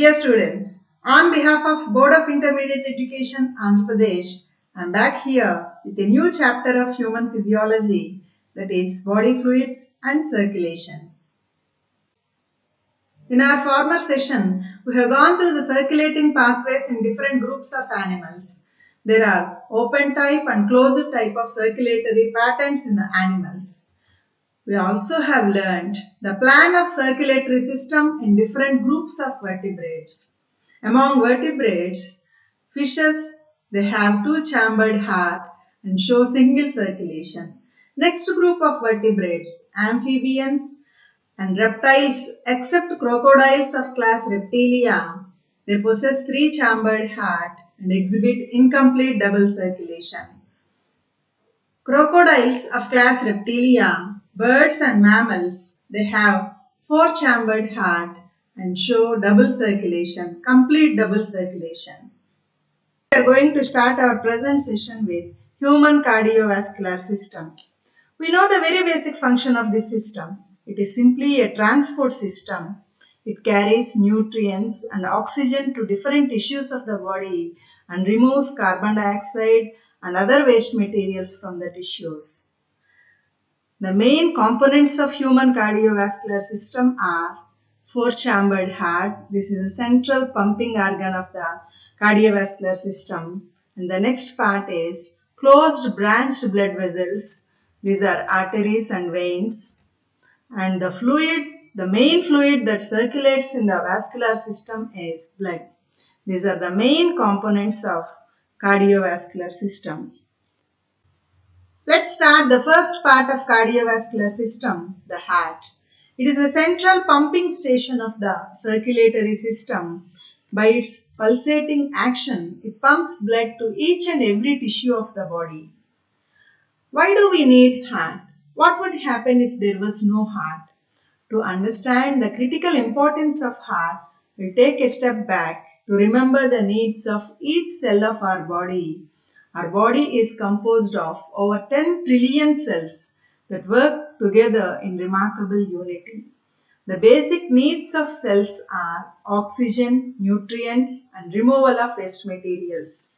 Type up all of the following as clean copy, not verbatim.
Dear students, on behalf of Board of Intermediate Education, Andhra Pradesh, I am back here with a new chapter of human physiology, that is body fluids and circulation. In our former session, we have gone through the circulating pathways in different groups of animals. There are open type and closed type of circulatory patterns in the animals. We also have learned the plan of circulatory system in different groups of vertebrates. Among vertebrates, fishes, they have two-chambered heart and show single circulation. Next group of vertebrates, amphibians and reptiles except crocodiles of class Reptilia, they possess three-chambered heart and exhibit incomplete double circulation. Crocodiles of class Reptilia, birds and mammals, they have four-chambered heart and show double circulation, complete double circulation. We are going to start our present session with human cardiovascular system. We know the very basic function of this system. It is simply a transport system. It carries nutrients and oxygen to different tissues of the body and removes carbon dioxide and other waste materials from the tissues. The main components of human cardiovascular system are four-chambered heart. This is a central pumping organ of the cardiovascular system. And the next part is closed branched blood vessels. These are arteries and veins. And the fluid, the main fluid that circulates in the vascular system is blood. These are the main components of cardiovascular system. Let's start the first part of cardiovascular system, the heart. It is a central pumping station of the circulatory system. By its pulsating action, it pumps blood to each and every tissue of the body. Why do we need heart? What would happen if there was no heart? To understand the critical importance of heart, we'll take a step back to remember the needs of each cell of our body. Our body is composed of over 10 trillion cells that work together in remarkable unity. The basic needs of cells are oxygen, nutrients, and removal of waste materials.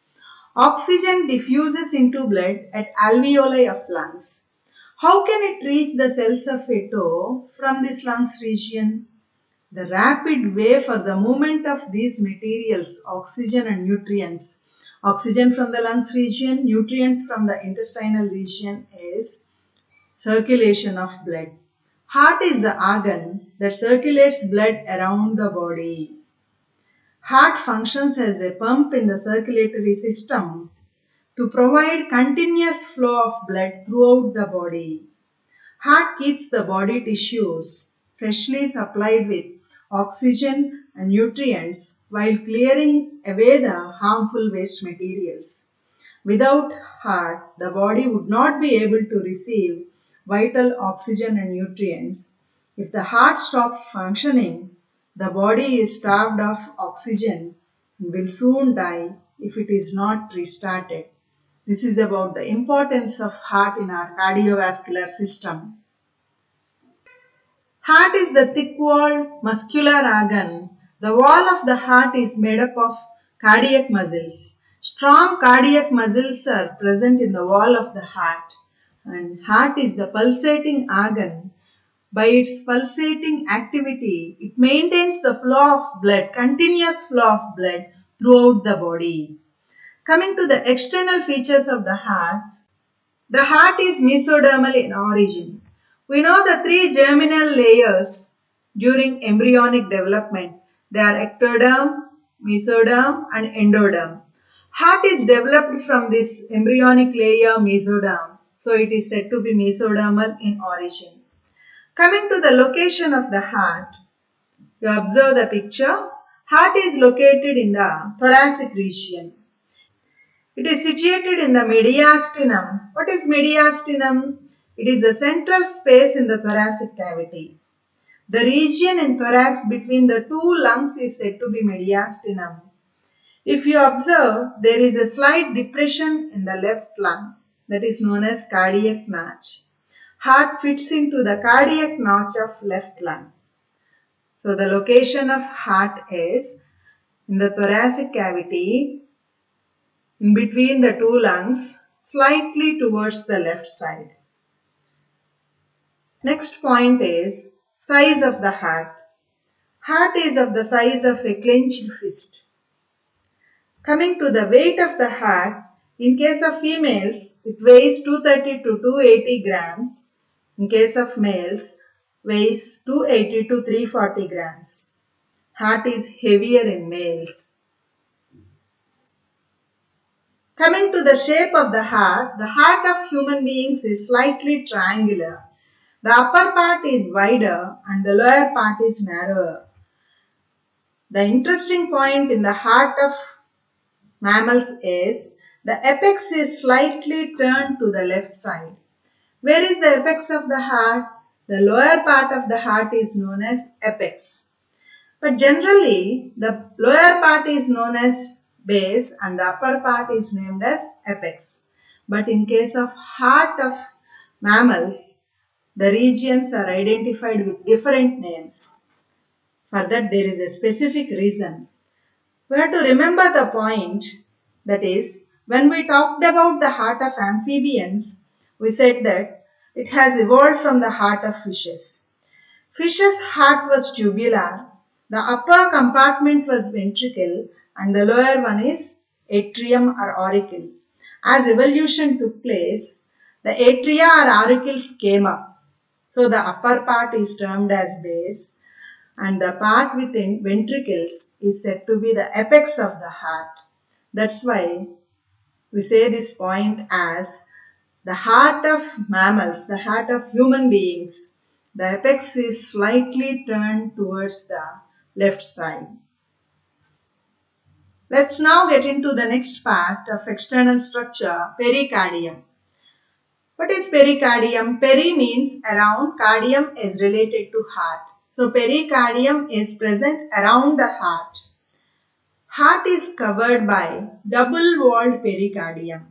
Oxygen diffuses into blood at alveoli of lungs. How can it reach the cells of a toe from this lungs region? The rapid way for the movement of these materials, oxygen and nutrients, oxygen from the lungs region, nutrients from the intestinal region, is circulation of blood. Heart is the organ that circulates blood around the body. Heart functions as a pump in the circulatory system to provide continuous flow of blood throughout the body. Heart keeps the body tissues freshly supplied with oxygen and nutrients while clearing away the harmful waste materials. Without heart, the body would not be able to receive vital oxygen and nutrients. If the heart stops functioning, the body is starved of oxygen and will soon die if it is not restarted. This is about the importance of heart in our cardiovascular system. Heart is the thick-walled muscular organ. The wall of the heart is made up of cardiac muscles. Strong cardiac muscles are present in the wall of the heart. And heart is the pulsating organ. By its pulsating activity, it maintains the flow of blood, continuous flow of blood throughout the body. Coming to the external features of the heart is mesodermal in origin. We know the three germinal layers during embryonic development. They are ectoderm, mesoderm and endoderm. Heart is developed from this embryonic layer mesoderm. So it is said to be mesodermal in origin. Coming to the location of the heart, you observe the picture. Heart is located in the thoracic region. It is situated in the mediastinum. What is mediastinum? It is the central space in the thoracic cavity. The region in thorax between the two lungs is said to be mediastinum. If you observe, there is a slight depression in the left lung that is known as cardiac notch. Heart fits into the cardiac notch of left lung. So the location of heart is in the thoracic cavity, in between the two lungs, slightly towards the left side. Next point is size of the heart. Heart is of the size of a clenched fist. Coming to the weight of the heart, in case of females, it weighs 230 to 280 grams. In case of males, weighs 280 to 340 grams. Heart is heavier in males. Coming to the shape of the heart of human beings is slightly triangular. The upper part is wider and the lower part is narrower. The interesting point in the heart of mammals is the apex is slightly turned to the left side. Where is the apex of the heart? The lower part of the heart is known as apex. But generally, the lower part is known as base and the upper part is named as apex. But in case of heart of mammals, the regions are identified with different names. For that, there is a specific reason. We have to remember the point, that is, when we talked about the heart of amphibians, we said that it has evolved from the heart of fishes. Fish's heart was tubular, the upper compartment was ventricle and the lower one is atrium or auricle. As evolution took place, the atria or auricles came up. So the upper part is termed as base and the part within ventricles is said to be the apex of the heart. That's why we say this point as the heart of mammals, the heart of human beings. The apex is slightly turned towards the left side. Let's now get into the next part of external structure, pericardium. What is pericardium? Peri means around, cardium is related to heart. So pericardium is present around the heart. Heart is covered by double-walled pericardium.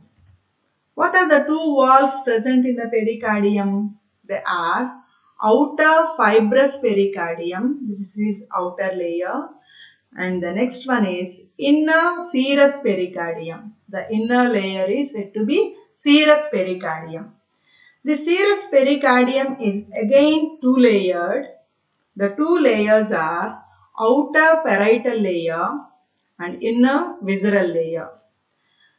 What are the two walls present in the pericardium? They are outer fibrous pericardium, this is outer layer, and the next one is inner serous pericardium. The inner layer is said to be serous pericardium. The serous pericardium is again two-layered. The two layers are outer parietal layer and inner visceral layer.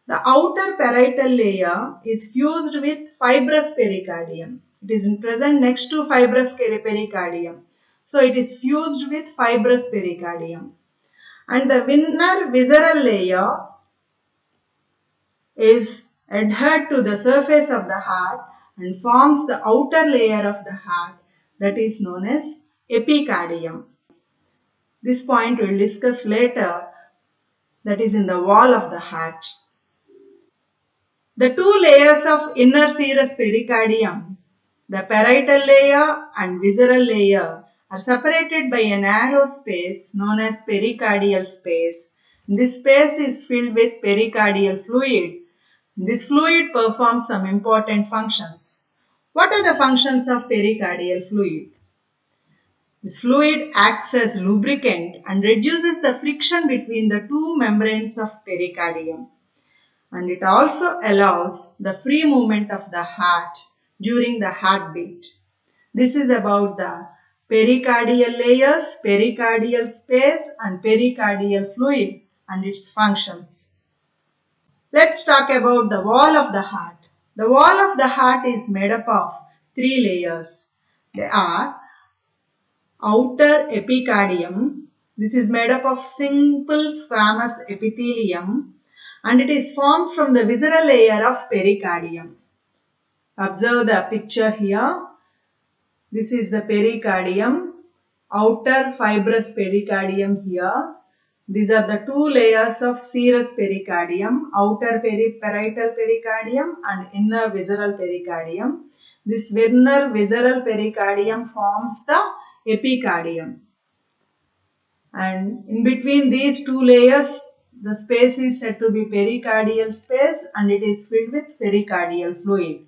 The outer parietal layer is fused with fibrous pericardium. It is present next to fibrous pericardium. So it is fused with fibrous pericardium. And the inner visceral layer is adhered to the surface of the heart and forms the outer layer of the heart, that is known as epicardium. This point we will discuss later, that is in the wall of the heart. The two layers of inner serous pericardium, the parietal layer and visceral layer, are separated by a narrow space known as pericardial space. This space is filled with pericardial fluid. This fluid performs some important functions. What are the functions of pericardial fluid? This fluid acts as lubricant and reduces the friction between the two membranes of pericardium. And it also allows the free movement of the heart during the heartbeat. This is about the pericardial layers, pericardial space and pericardial fluid and its functions. Let's talk about the wall of the heart. The wall of the heart is made up of three layers. They are outer epicardium. This is made up of simple squamous epithelium and it is formed from the visceral layer of pericardium. Observe the picture here. This is the pericardium, outer fibrous pericardium here. These are the two layers of serous pericardium, outer parietal pericardium and inner visceral pericardium. This inner visceral pericardium forms the epicardium. And in between these two layers, the space is said to be pericardial space and it is filled with pericardial fluid.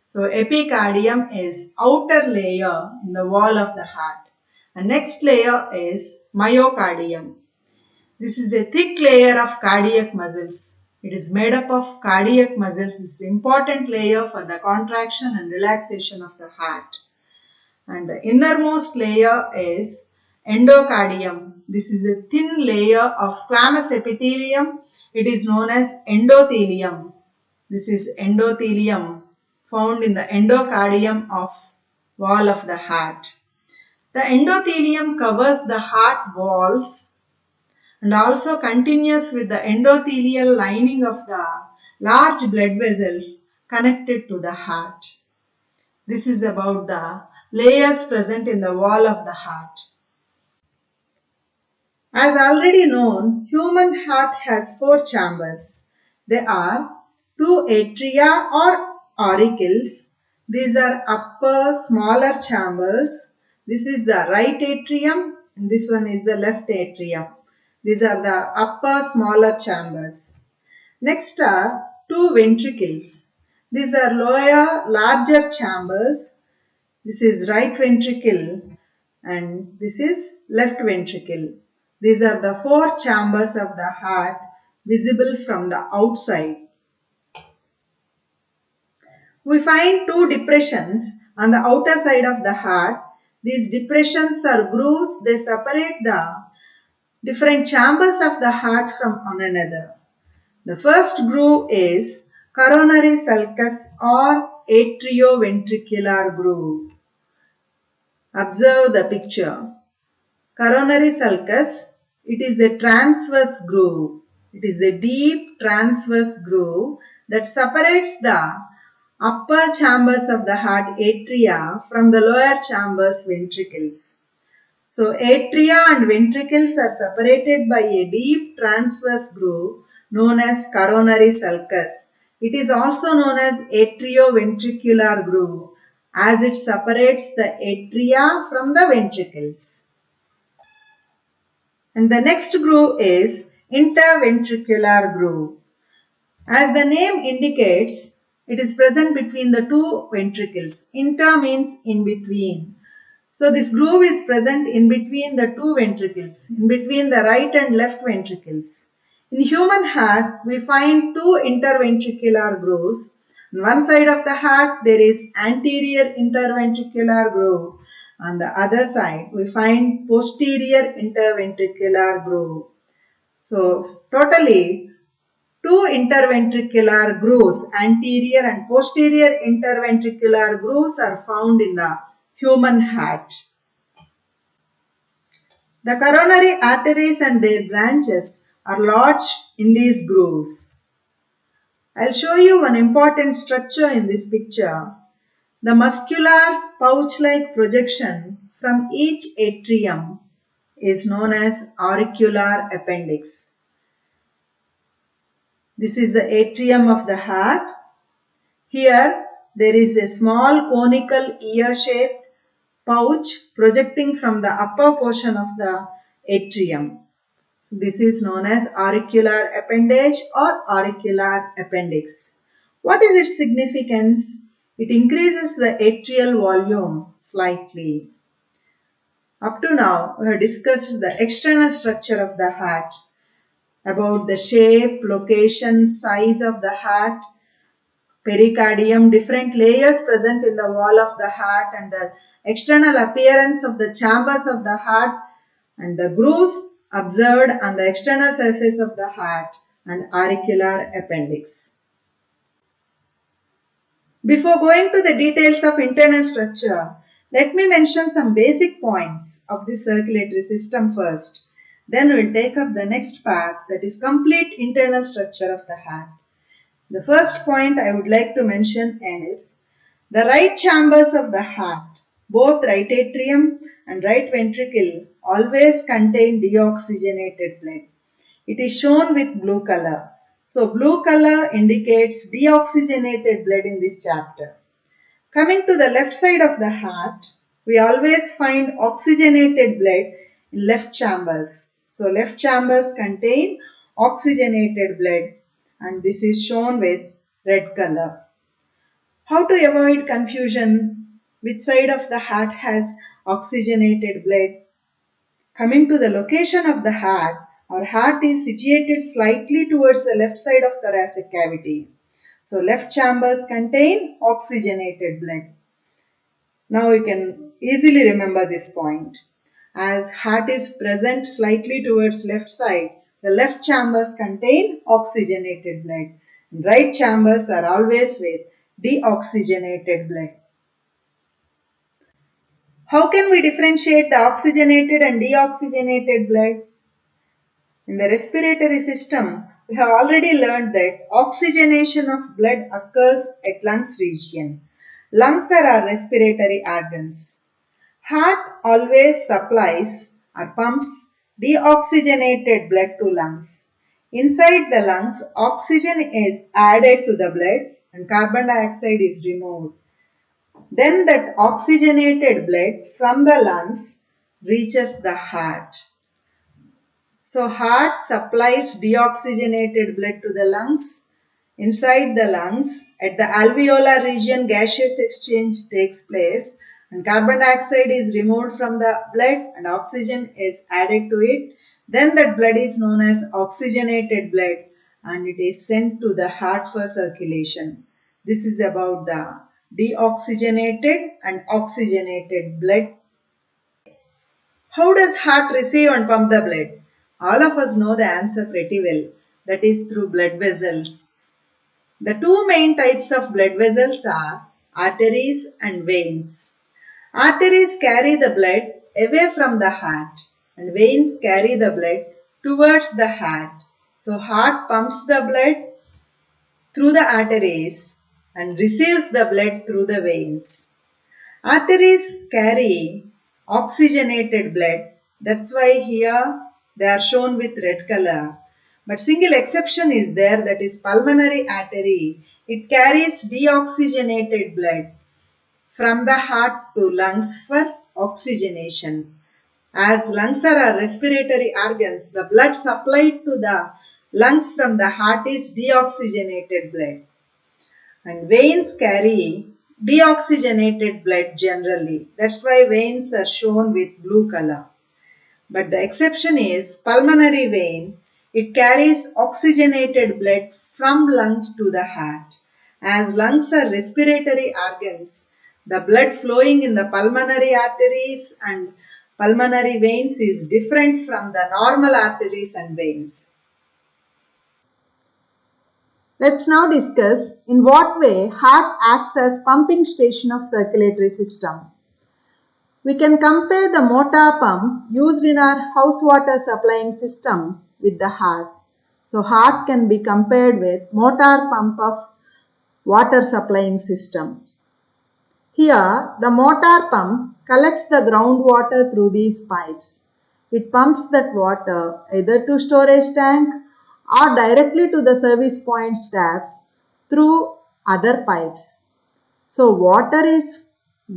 So epicardium is outer layer in the wall of the heart. And next layer is myocardium. This is a thick layer of cardiac muscles. It is made up of cardiac muscles. This is an important layer for the contraction and relaxation of the heart. And the innermost layer is endocardium. This is a thin layer of squamous epithelium. It is known as endothelium. This is endothelium found in the endocardium of wall of the heart. The endothelium covers the heart walls and also continues with the endothelial lining of the large blood vessels connected to the heart. This is about the layers present in the wall of the heart. As already known, human heart has 4 chambers. They are 2 atria or auricles. These are upper smaller chambers. This is the right atrium and this one is the left atrium. These are the upper smaller chambers. Next are 2 ventricles. These are lower larger chambers. This is right ventricle and this is left ventricle. These are the 4 chambers of the heart visible from the outside. We find 2 depressions on the outer side of the heart. These depressions are grooves. They separate the different chambers of the heart from one another. The first groove is coronary sulcus or atrioventricular groove. Observe the picture. Coronary sulcus, it is a transverse groove. It is a deep transverse groove that separates the upper chambers of the heart atria from the lower chambers ventricles. So atria and ventricles are separated by a deep transverse groove known as coronary sulcus. It is also known as atrioventricular groove as it separates the atria from the ventricles. And the next groove is interventricular groove. As the name indicates, it is present between the 2 ventricles. Inter means in between. So this groove is present in between the 2 ventricles, in between the right and left ventricles. In human heart, we find 2 interventricular grooves. On one side of the heart, there is anterior interventricular groove. On the other side, we find posterior interventricular groove. So, totally 2 interventricular grooves, anterior and posterior interventricular grooves are found in the human heart. The coronary arteries and their branches are lodged in these grooves. I'll show you one important structure in this picture. The muscular pouch-like projection from each atrium is known as auricular appendix. This is the atrium of the heart. Here there is a small conical ear-shaped pouch projecting from the upper portion of the atrium. This is known as auricular appendage or auricular appendix. What is its significance? It increases the atrial volume slightly. Up to now, we have discussed the external structure of the heart, about the shape, location, size of the heart, pericardium, different layers present in the wall of the heart and the external appearance of the chambers of the heart and the grooves observed on the external surface of the heart and auricular appendix. Before going to the details of internal structure, let me mention some basic points of the circulatory system first. Then we'll take up the next part, that is complete internal structure of the heart. The first point I would like to mention is the right chambers of the heart, both right atrium and right ventricle, always contain deoxygenated blood. It is shown with blue color. So blue color indicates deoxygenated blood in this chapter. Coming to the left side of the heart, we always find oxygenated blood in left chambers. So left chambers contain oxygenated blood and this is shown with red color. How to avoid confusion? Which side of the heart has oxygenated blood? Coming to the location of the heart, Our heart is situated slightly towards the left side of thoracic cavity. So left chambers contain oxygenated blood. Now you can easily remember this point. As heart is present slightly towards left side, the left chambers contain oxygenated blood. Right chambers are always with deoxygenated blood. How can we differentiate the oxygenated and deoxygenated blood? In the respiratory system, we have already learned that oxygenation of blood occurs at lungs region. Lungs are our respiratory organs. Heart always supplies or pumps deoxygenated blood to lungs. Inside the lungs, oxygen is added to the blood and carbon dioxide is removed. Then that oxygenated blood from the lungs reaches the heart. So heart supplies deoxygenated blood to the lungs. Inside the lungs, at the alveolar region, gaseous exchange takes place and carbon dioxide is removed from the blood and oxygen is added to it. Then that blood is known as oxygenated blood and it is sent to the heart for circulation. This is about the deoxygenated and oxygenated blood. How does heart receive and pump the blood? All of us know the answer pretty well. That is through blood vessels. The two main types of blood vessels are arteries and veins. Arteries carry the blood away from the heart and veins carry the blood towards the heart. So heart pumps the blood through the arteries and receives the blood through the veins. Arteries carry oxygenated blood. That's why here they are shown with red color. But single exception is there, that is pulmonary artery. It carries deoxygenated blood from the heart to lungs for oxygenation. As lungs are our respiratory organs, the blood supplied to the lungs from the heart is deoxygenated blood. And veins carry deoxygenated blood generally. That's why veins are shown with blue color. But the exception is pulmonary vein. It carries oxygenated blood from lungs to the heart. As lungs are respiratory organs, the blood flowing in the pulmonary arteries and pulmonary veins is different from the normal arteries and veins. Let's now discuss in what way heart acts as pumping station of circulatory system. We can compare the motor pump used in our house water supplying system with the heart. So heart can be compared with motor pump of water supplying system. Here the motor pump collects the groundwater through these pipes. It pumps that water either to storage tank or directly to the service point taps through other pipes. So water is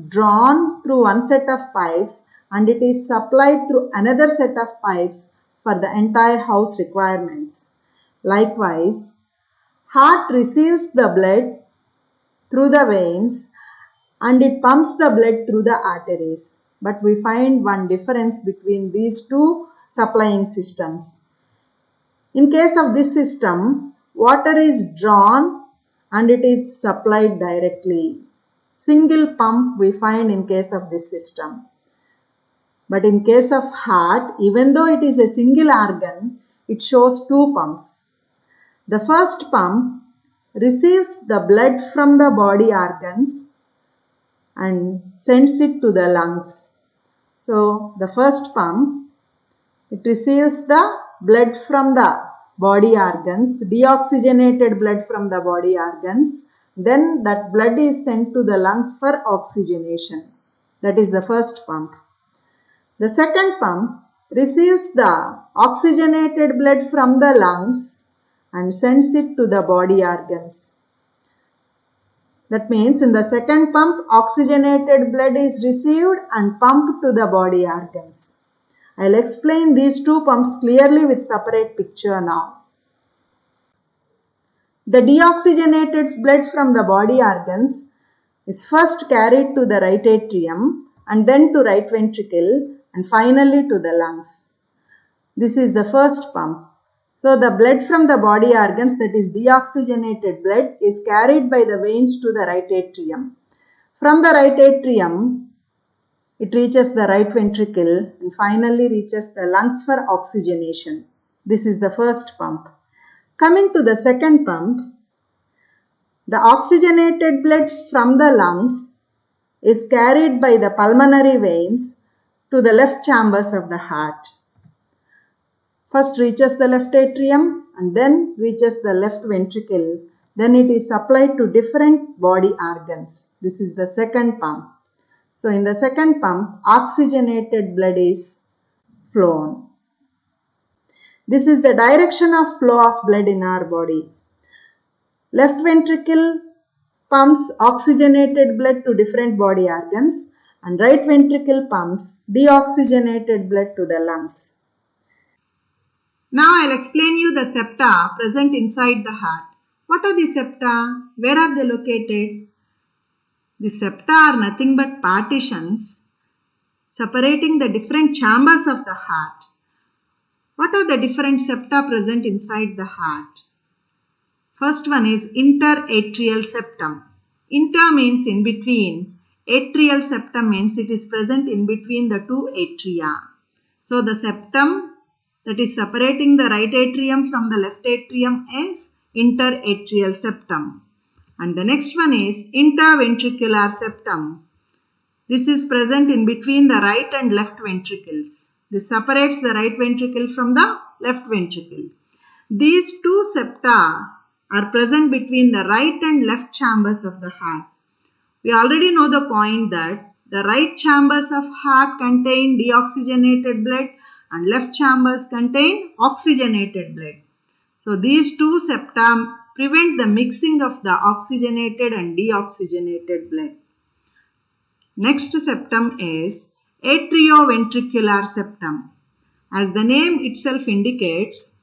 drawn through one set of pipes and it is supplied through another set of pipes for the entire house requirements. Likewise, heart receives the blood through the veins and it pumps the blood through the arteries. But we find one difference between these two supplying systems. In case of this system, water is drawn and it is supplied directly. Single pump we find in case of this system. But in case of heart, even though it is a single organ, it shows two pumps. The first pump receives the blood from the body organs and sends it to the lungs. So the first pump, it receives the blood from the body organs, deoxygenated blood from the body organs. Then that blood is sent to the lungs for oxygenation. That is the first pump. The second pump receives the oxygenated blood from the lungs and sends it to the body organs. That means in the second pump, oxygenated blood is received and pumped to the body organs. I'll explain these two pumps clearly with separate picture now. The deoxygenated blood from the body organs is first carried to the right atrium and then to right ventricle and finally to the lungs. This is the first pump. So the blood from the body organs, that is deoxygenated blood, is carried by the veins to the right atrium. From the right atrium, it reaches the right ventricle and finally reaches the lungs for oxygenation. This is the first pump. Coming to the second pump, the oxygenated blood from the lungs is carried by the pulmonary veins to the left chambers of the heart. First reaches the left atrium and then reaches the left ventricle. Then it is supplied to different body organs. This is the second pump. So in the second pump, oxygenated blood is flown. This is the direction of flow of blood in our body. Left ventricle pumps oxygenated blood to different body organs and right ventricle pumps deoxygenated blood to the lungs. Now I'll explain you the septa present inside the heart. What are the septa? Where are they located? The septa are nothing but partitions separating the different chambers of the heart. What are the different septa present inside the heart? First one is interatrial septum. Inter means in between. Atrial septum means it is present in between the two atria. So the septum that is separating the right atrium from the left atrium is interatrial septum. And the next one is interventricular septum. This is present in between the right and left ventricles. This separates the right ventricle from the left ventricle. These two septa are present between the right and left chambers of the heart. We already know the point that the right chambers of heart contain deoxygenated blood and left chambers contain oxygenated blood. So these two septa prevent the mixing of the oxygenated and deoxygenated blood. Next septum is atrioventricular septum. As the name itself indicates,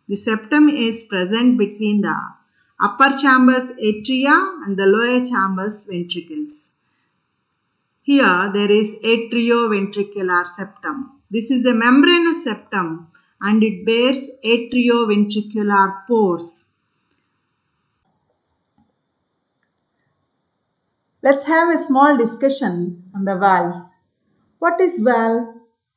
the septum is present between the upper chambers atria and the lower chambers ventricles. Here there is atrioventricular septum. This is a membranous septum and it bears atrioventricular pores. Let's have a small discussion on the valves. What is valve?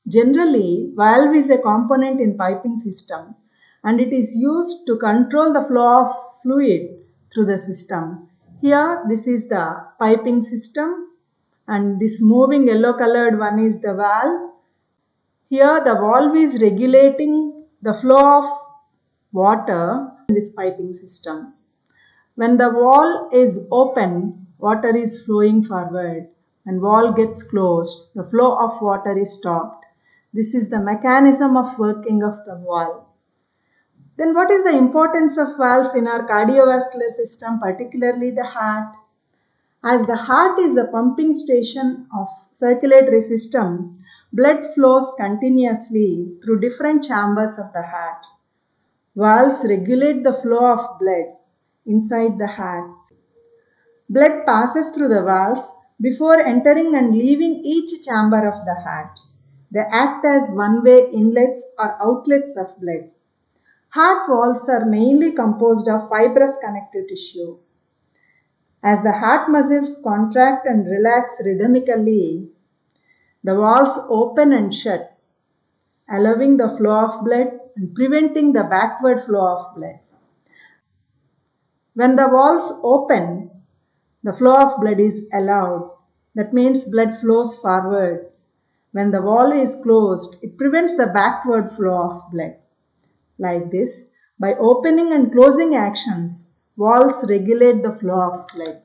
Generally, valve is a component in piping system and it is used to control the flow of fluid through the system. Here, this is the piping system and this moving yellow colored one is the valve. Here, the valve is regulating the flow of water in this piping system. When the valve is open, water is flowing forward. When valve gets closed, the flow of water is stopped. This is the mechanism of working of the valve. Then what is the importance of valves in our cardiovascular system, particularly the heart? As the heart is the pumping station of circulatory system, blood flows continuously through different chambers of the heart. Valves regulate the flow of blood inside the heart. Blood passes through the valves before entering and leaving each chamber of the heart. They act as one-way inlets or outlets of blood. Heart valves are mainly composed of fibrous connective tissue. As the heart muscles contract and relax rhythmically, the valves open and shut, allowing the flow of blood and preventing the backward flow of blood. When the valves open, the flow of blood is allowed. That means blood flows forwards. When the valve is closed, it prevents the backward flow of blood. Like this, by opening and closing actions, valves regulate the flow of blood.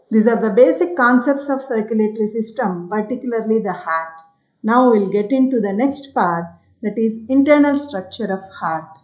These are the basic concepts of circulatory system, particularly the heart. Now we'll get into the next part, that is internal structure of heart.